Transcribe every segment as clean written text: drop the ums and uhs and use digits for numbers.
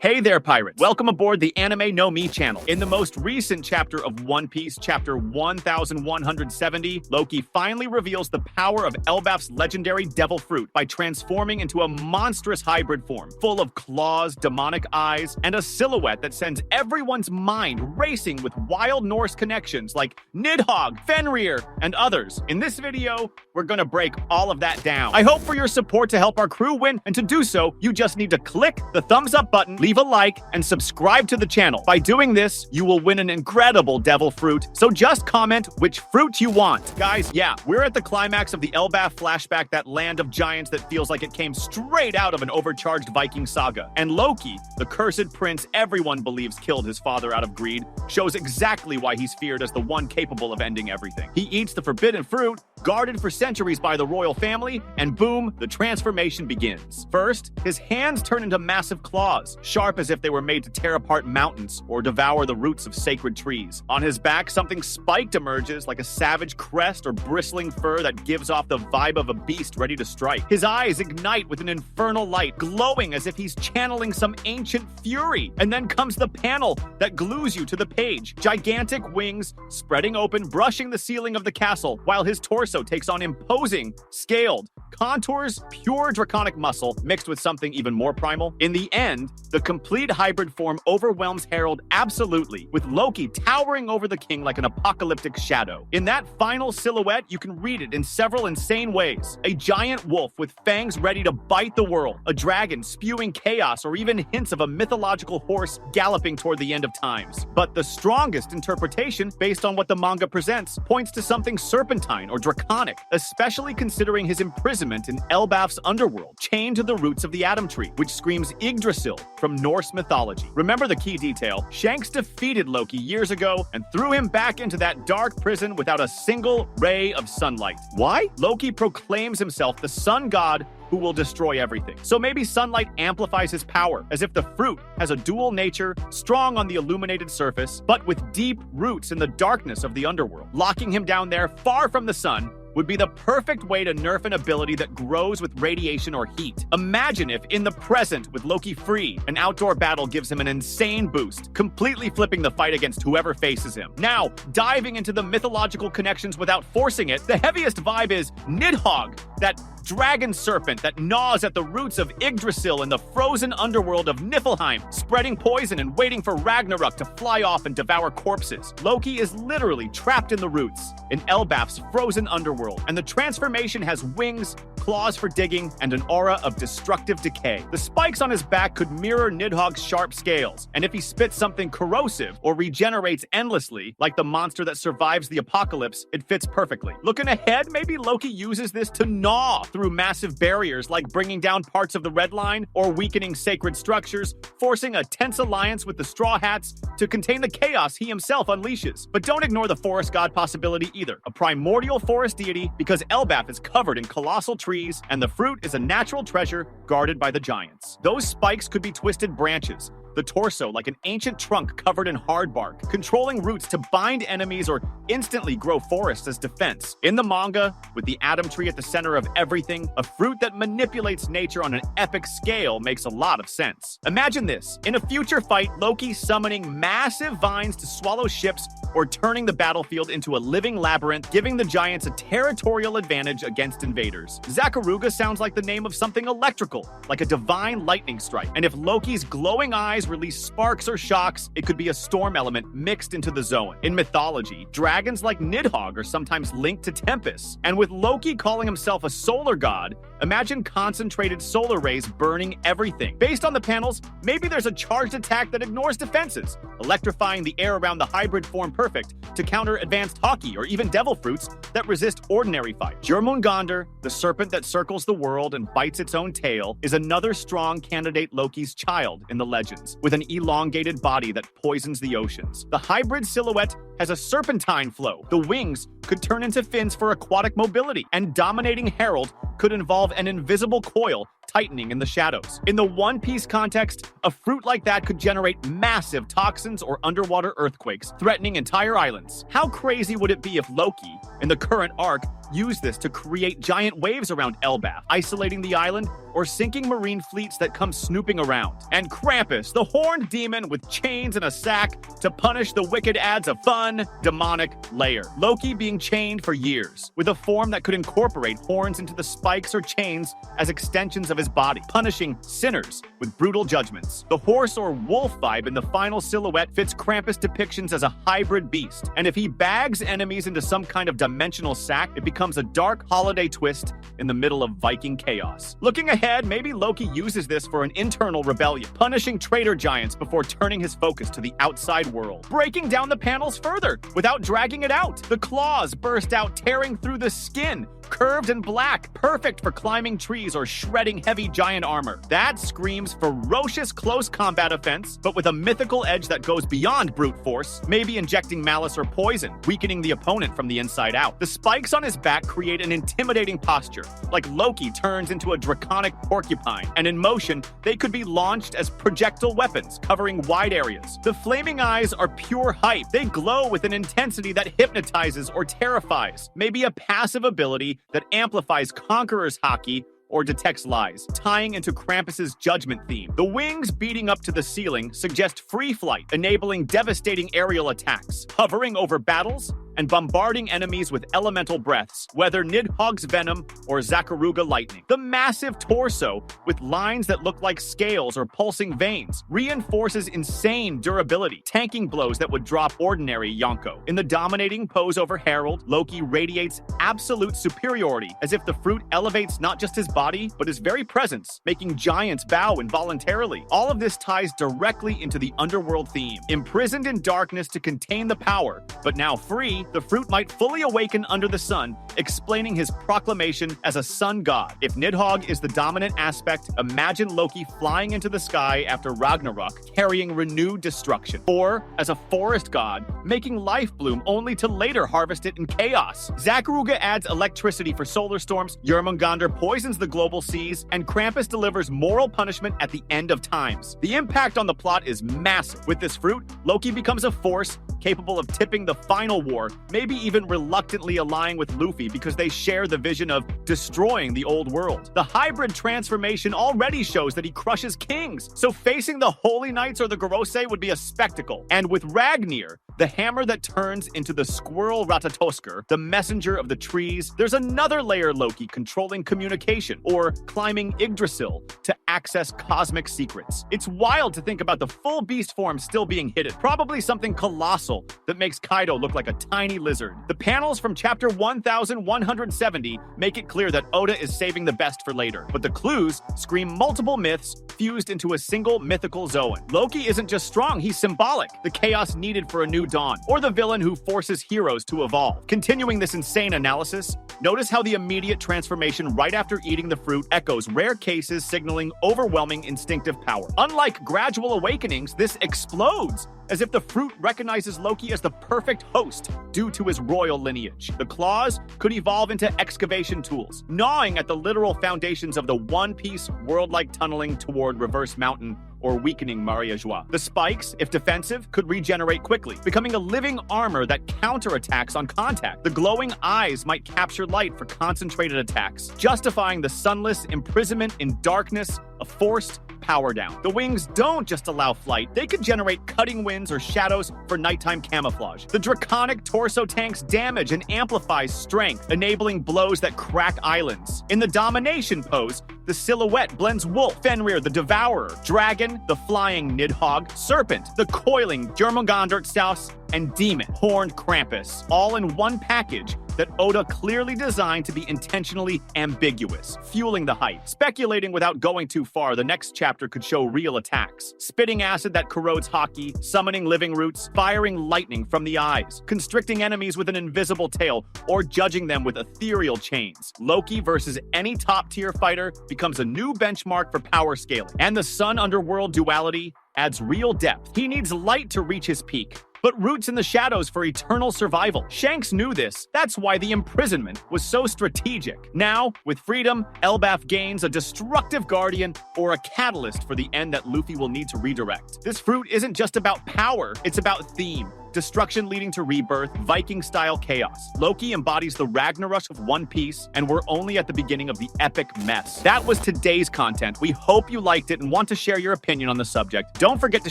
Hey there, pirates! Welcome aboard the Anime No Me channel. In the most recent chapter of One Piece, chapter 1170, Loki finally reveals the power of Elbaf's legendary devil fruit by transforming into a monstrous hybrid form, full of claws, demonic eyes, and a silhouette that sends everyone's mind racing with wild Norse connections like Nidhogg, Fenrir, and others. In this video, we're gonna break all of that down. I hope for your support to help our crew win, and to do so, you just need to click the thumbs up button, leave a like, and subscribe to the channel. By doing this, you will win an incredible devil fruit, so just comment which fruit you want. Guys, yeah, we're at the climax of the Elbaf flashback, that land of giants that feels like it came straight out of an overcharged Viking saga. And Loki, the cursed prince everyone believes killed his father out of greed, shows exactly why he's feared as the one capable of ending everything. He eats the forbidden fruit, guarded for centuries by the royal family, and boom, the transformation begins. First, his hands turn into massive claws, sharp as if they were made to tear apart mountains or devour the roots of sacred trees. On his back, something spiked emerges, like a savage crest or bristling fur that gives off the vibe of a beast ready to strike. His eyes ignite with an infernal light, glowing as if he's channeling some ancient fury. And then comes the panel that glues you to the page. Gigantic wings spreading open, brushing the ceiling of the castle, while his torso takes on imposing, scaled contours, pure draconic muscle mixed with something even more primal. In the end, the complete hybrid form overwhelms Harold absolutely, with Loki towering over the king like an apocalyptic shadow. In that final silhouette, you can read it in several insane ways. A giant wolf with fangs ready to bite the world, a dragon spewing chaos, or even hints of a mythological horse galloping toward the end of times. But the strongest interpretation, based on what the manga presents, points to something serpentine or draconic, especially considering his imprisonment in Elbaf's underworld, chained to the roots of the Atom Tree, which screams Yggdrasil from Norse mythology. Remember the key detail: Shanks defeated Loki years ago and threw him back into that dark prison without a single ray of sunlight. Why? Loki proclaims himself the sun god who will destroy everything. So maybe sunlight amplifies his power, as if the fruit has a dual nature, strong on the illuminated surface, but with deep roots in the darkness of the underworld. Locking him down there, far from the sun, would be the perfect way to nerf an ability that grows with radiation or heat. Imagine if, in the present, with Loki free, an outdoor battle gives him an insane boost, completely flipping the fight against whoever faces him. Now, diving into the mythological connections without forcing it, the heaviest vibe is Nidhogg, that dragon serpent that gnaws at the roots of Yggdrasil in the frozen underworld of Niflheim, spreading poison and waiting for Ragnarok to fly off and devour corpses. Loki is literally trapped in the roots, in Elbaf's frozen underworld, and the transformation has wings, claws for digging, and an aura of destructive decay. The spikes on his back could mirror Nidhogg's sharp scales, and if he spits something corrosive or regenerates endlessly, like the monster that survives the apocalypse, it fits perfectly. Looking ahead, maybe Loki uses this to gnaw through massive barriers, like bringing down parts of the Red Line or weakening sacred structures, forcing a tense alliance with the Straw Hats to contain the chaos he himself unleashes. But don't ignore the forest god possibility either, a primordial forest deity, because Elbaf is covered in colossal trees and the fruit is a natural treasure guarded by the giants. Those spikes could be twisted branches, the torso like an ancient trunk covered in hard bark, controlling roots to bind enemies or instantly grow forests as defense. In the manga, with the Atom Tree at the center of everything, a fruit that manipulates nature on an epic scale makes a lot of sense. Imagine this: in a future fight, Loki summoning massive vines to swallow ships or turning the battlefield into a living labyrinth, giving the giants a territorial advantage against invaders. Zakaruga sounds like the name of something electrical, like a divine lightning strike. And if Loki's glowing eyes release sparks or shocks, it could be a storm element mixed into the zone. In mythology, dragons like Nidhogg are sometimes linked to tempests. And with Loki calling himself a solar god, imagine concentrated solar rays burning everything. Based on the panels, maybe there's a charged attack that ignores defenses, electrifying the air around the hybrid form perfect to counter advanced hockey or even devil fruits that resist ordinary fight. Jormungandr, the serpent that circles the world and bites its own tail, is another strong candidate Loki's child in the legends, with an elongated body that poisons the oceans. The hybrid silhouette has a serpentine flow. The wings could turn into fins for aquatic mobility, and dominating Herald could involve an invisible coil tightening in the shadows. In the One Piece context, a fruit like that could generate massive toxins or underwater earthquakes, threatening entire islands. How crazy would it be if Loki, in the current arc, used this to create giant waves around Elbaf, isolating the island or sinking marine fleets that come snooping around? And Krampus, the horned demon with chains and a sack to punish the wicked, adds a fun, demonic layer. Loki being chained for years, with a form that could incorporate horns into the spikes or chains as extensions of his body, punishing sinners with brutal judgments. The horse or wolf vibe in the final silhouette fits Krampus' depictions as a hybrid beast, and if he bags enemies into some kind of dimensional sack, it becomes a dark holiday twist in the middle of Viking chaos. Looking ahead, maybe Loki uses this for an internal rebellion, punishing traitor giants before turning his focus to the outside world. Breaking down the panels further without dragging it out. The claws burst out, tearing through the skin, curved and black, perfect for climbing trees or shredding heavy giant armor. That screams ferocious close combat offense, but with a mythical edge that goes beyond brute force, maybe injecting malice or poison, weakening the opponent from the inside out. The spikes on his back create an intimidating posture, like Loki turns into a draconic porcupine, and in motion, they could be launched as projectile weapons, covering wide areas. The flaming eyes are pure hype. They glow with an intensity that hypnotizes or terrifies, maybe a passive ability that amplifies Conqueror's haki or detects lies, tying into Krampus's judgment theme. The wings beating up to the ceiling suggest free flight, enabling devastating aerial attacks, hovering over battles and bombarding enemies with elemental breaths, whether Nidhogg's venom or Zakaruga lightning. The massive torso, with lines that look like scales or pulsing veins, reinforces insane durability, tanking blows that would drop ordinary Yonko. In the dominating pose over Herald, Loki radiates absolute superiority, as if the fruit elevates not just his body, but his very presence, making giants bow involuntarily. All of this ties directly into the underworld theme. Imprisoned in darkness to contain the power, but now free, the fruit might fully awaken under the sun, explaining his proclamation as a sun god. If Nidhogg is the dominant aspect, imagine Loki flying into the sky after Ragnarok, carrying renewed destruction. Or as a forest god, making life bloom only to later harvest it in chaos. Zakaruga adds electricity for solar storms, Jormungandr poisons the global seas, and Krampus delivers moral punishment at the end of times. The impact on the plot is massive. With this fruit, Loki becomes a force capable of tipping the final war, maybe even reluctantly allying with Luffy because they share the vision of destroying the old world. The hybrid transformation already shows that he crushes kings, so facing the Holy Knights or the Gorosei would be a spectacle. And with Ragnir, the hammer that turns into the squirrel Ratatoskr, the messenger of the trees, there's another layer Loki controlling communication, or climbing Yggdrasil to access cosmic secrets. It's wild to think about the full beast form still being hidden, probably something colossal that makes Kaido look like a tiny lizard. The panels from chapter 1170 make it clear that Oda is saving the best for later, but the clues scream multiple myths fused into a single mythical Zoan. Loki isn't just strong, he's symbolic, the chaos needed for a new dawn, or the villain who forces heroes to evolve. Continuing this insane analysis, notice how the immediate transformation right after eating the fruit echoes rare cases signaling overwhelming instinctive power. Unlike gradual awakenings, this explodes, as if the fruit recognizes Loki as the perfect host due to his royal lineage. The claws could evolve into excavation tools, gnawing at the literal foundations of the One Piece world-like tunneling toward Reverse Mountain or weakening Maria Joie. The spikes, if defensive, could regenerate quickly, becoming a living armor that counterattacks on contact. The glowing eyes might capture light for concentrated attacks, justifying the sunless imprisonment in darkness, a forced power down. The wings don't just allow flight, they can generate cutting winds or shadows for nighttime camouflage. The draconic torso tanks damage and amplifies strength, enabling blows that crack islands. In the domination pose, the silhouette blends wolf, Fenrir the devourer, dragon, the flying Nidhogg, serpent, the coiling Jormungandr Saus, and demon, horned Krampus, all in one package that Oda clearly designed to be intentionally ambiguous, fueling the hype. Speculating without going too far, the next chapter could show real attacks. Spitting acid that corrodes haki, summoning living roots, firing lightning from the eyes, constricting enemies with an invisible tail, or judging them with ethereal chains. Loki versus any top-tier fighter becomes a new benchmark for power scaling. And the sun-underworld duality adds real depth. He needs light to reach his peak, but roots in the shadows for eternal survival. Shanks knew this. That's why the imprisonment was so strategic. Now, with freedom, Elbaf gains a destructive guardian or a catalyst for the end that Luffy will need to redirect. This fruit isn't just about power, it's about theme. Destruction leading to rebirth, Viking-style chaos. Loki embodies the Ragnarok of One Piece, and we're only at the beginning of the epic mess. That was today's content. We hope you liked it and want to share your opinion on the subject. Don't forget to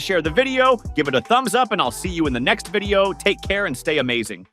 share the video, give it a thumbs up, and I'll see you in the next video. Take care and stay amazing.